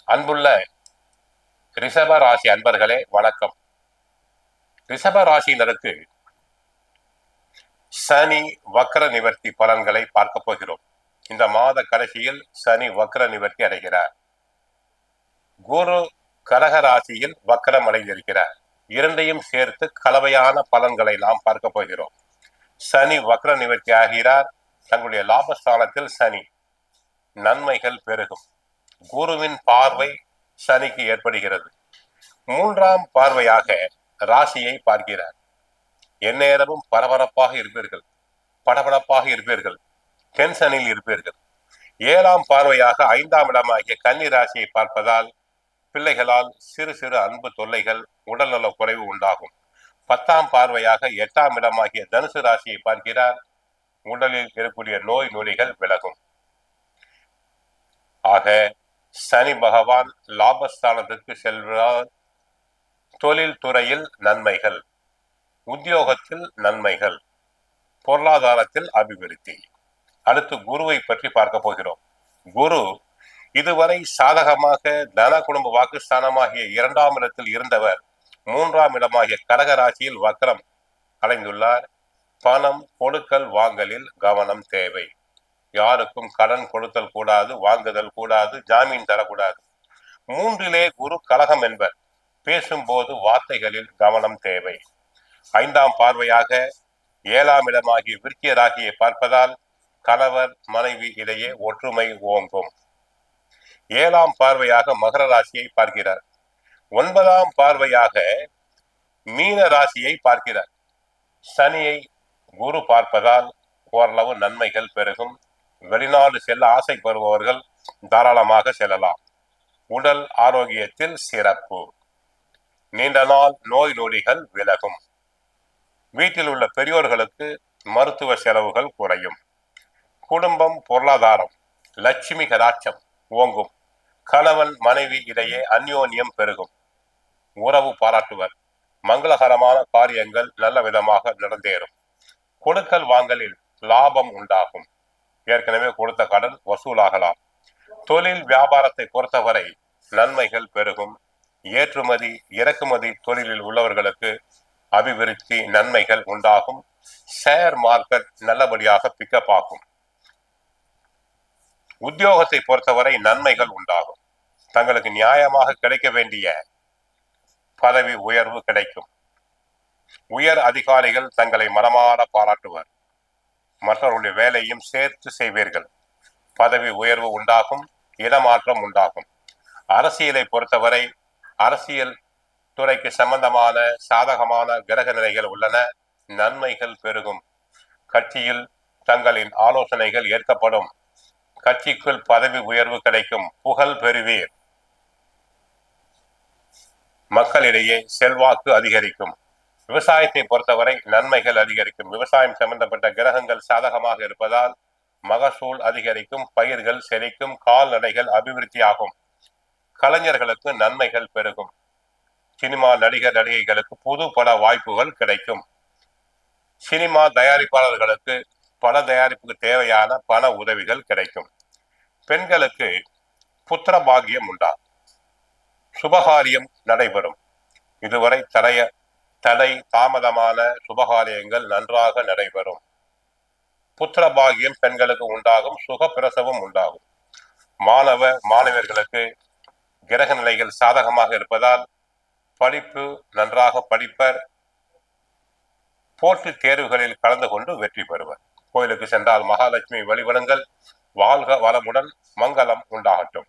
அன்புள்ள ரிஷப ராசி அன்பர்களே வணக்கம். ரிஷப ராசியினருக்கு சனி வக்ர நிவர்த்தி பலன்களை பார்க்க போகிறோம். இந்த மாத கடைசியில் சனி வக்ர நிவர்த்தி அடைகிறார். குரு கடக ராசியில் வக்ரம் அடைந்திருக்கிறார். இரண்டையும் சேர்த்து கலவையான பலன்களை நாம் பார்க்க போகிறோம். சனி வக்ர நிவர்த்தி ஆகிறார். தங்களுடைய லாபஸ்தானத்தில் சனி, நன்மைகள் பெருகும். குருவின் பார்வை சனிக்கு ஏற்படுகிறது. மூன்றாம் பார்வையாக ராசியை பார்க்கிறார். எந்நேரமும் பரபரப்பாக இருப்பீர்கள், படபடப்பாக இருப்பீர்கள், டென்ஷனில் இருப்பீர்கள். ஏழாம் பார்வையாக ஐந்தாம் இடமாகிய கன்னி ராசியை பார்ப்பதால் பிள்ளைகளால் சிறு சிறு அன்பு தொல்லைகள், உடல்நல குறைவு உண்டாகும். 10ஆம் பார்வையாக 8ஆம் இடமாகிய தனுசு ராசியை பார்க்கிறார். உடலில் இருக்கக்கூடிய நோய் நொடிகள் விலகும். ஆக சனி பகவான் லாபஸ்தானத்திற்கு செல்வதால் தொழில் துறையில் நன்மைகள், உத்தியோகத்தில் நன்மைகள், பொருளாதாரத்தில் அபிவிருத்தி. அடுத்து குருவை பற்றி பார்க்க போகிறோம். குரு இதுவரை சாதகமாக தன குடும்ப வாக்குஸ்தானமாகிய 2ஆம் இடத்தில் இருந்தவர் 3ஆம் இடமாகிய கடக ராசியில் வக்ரம் அடைந்துள்ளார். பணம் கொடுக்கல் வாங்கலில் கவனம் தேவை. யாருக்கும் கடன் கொடுத்தல் கூடாது, வாங்குதல் கூடாது, ஜாமீன் தரக்கூடாது. 3லே குரு கலகம் என்பர். பேசும்போது வார்த்தைகளில் கவனம் தேவை. 5ஆம் பார்வையாக 7ஆம் இடமாகிய விருச்சிக ராசியை பார்ப்பதால் கணவர் மனைவி இடையே ஒற்றுமை ஓங்கும். 7ஆம் பார்வையாக மகர ராசியை பார்க்கிறார். 9ஆம் பார்வையாக மீன ராசியை பார்க்கிறார். சனியை குரு பார்ப்பதால் ஓரளவு நன்மைகள் பெருகும். வெளிநாடு செல்ல ஆசைப்படுபவர்கள் தாராளமாக செல்லலாம். உடல் ஆரோக்கியத்தில் சிறப்பு. நீண்ட நாள் நோய் நொடிகள் விலகும். வீட்டில் உள்ள பெரியோர்களுக்கு மருத்துவ செலவுகள் குறையும். குடும்பம், பொருளாதாரம், லட்சுமி கடாட்சம் ஓங்கும். கணவன் மனைவி இடையே அந்யோன்யம் பெருகும். உறவு பாராட்டுவர். மங்களகரமான காரியங்கள் நல்ல விதமாக நடந்தேறும். கொடுக்கல் வாங்கலில் லாபம் உண்டாகும். ஏற்கனவே கொடுத்த கடன் வசூலாகலாம். தொழில் வியாபாரத்தை பொறுத்தவரை நன்மைகள் பெருகும். ஏற்றுமதி இறக்குமதி தொழிலில் உள்ளவர்களுக்கு அபிவிருத்தி, நன்மைகள் உண்டாகும். ஷேர் மார்க்கெட் நல்லபடியாக பிக்கப் ஆகும். உத்தியோகத்தை பொறுத்தவரை நன்மைகள் உண்டாகும். தங்களுக்கு நியாயமாக கிடைக்க வேண்டிய பதவி உயர்வு கிடைக்கும். உயர் அதிகாரிகள் தங்களை மனமாற பாராட்டுவர். மற்றவர்களுடைய வேலையும் சேர்த்து செய்வீர்கள். பதவி உயர்வு உண்டாகும். இடமாற்றம் உண்டாகும். அரசியலை பொறுத்தவரை அரசியல் துறைக்கு சம்பந்தமான சாதகமான கிரக நிலைகள் உள்ளன. நன்மைகள் பெருகும். கட்சியில் தங்களின் ஆலோசனைகள் ஏற்கப்படும். கட்சிக்குள் பதவி உயர்வு கிடைக்கும். புகழ் பெறுவீர். மக்களிடையே செல்வாக்கு அதிகரிக்கும். விவசாயத்தை பொறுத்தவரை நன்மைகள் அதிகரிக்கும். விவசாயம் சம்பந்தப்பட்ட கிரகங்கள் சாதகமாக இருப்பதால் மகசூல் அதிகரிக்கும். பயிர்கள் செழிக்கும். கால்நடைகள் அபிவிருத்தியாகும். கலைஞர்களுக்கு நன்மைகள் பெருகும். சினிமா நடிகர் நடிகைகளுக்கு புது பட வாய்ப்புகள் கிடைக்கும். சினிமா தயாரிப்பாளர்களுக்கு பட தயாரிப்புக்கு தேவையான பண உதவிகள் கிடைக்கும். பெண்களுக்கு புத்திர பாகியம் உண்டாகும். சுபகாரியம் நடைபெறும். இதுவரை தடை தாமதமான சுபகாரியங்கள் நன்றாக நடைபெறும். புத்திர பாகியம் பெண்களுக்கு உண்டாகும். சுக பிரசவம் உண்டாகும். மாணவர்களுக்கு கிரக நிலைகள் சாதகமாக இருப்பதால் படிப்பு நன்றாக படிப்பர். போட்டித் தேர்வுகளில் கலந்து கொண்டு வெற்றி பெறுவர். கோயிலுக்கு சென்றால் மகாலட்சுமி வழிபடுங்கள். வாழ்க வளமுடன், மங்களம் உண்டாகட்டும்.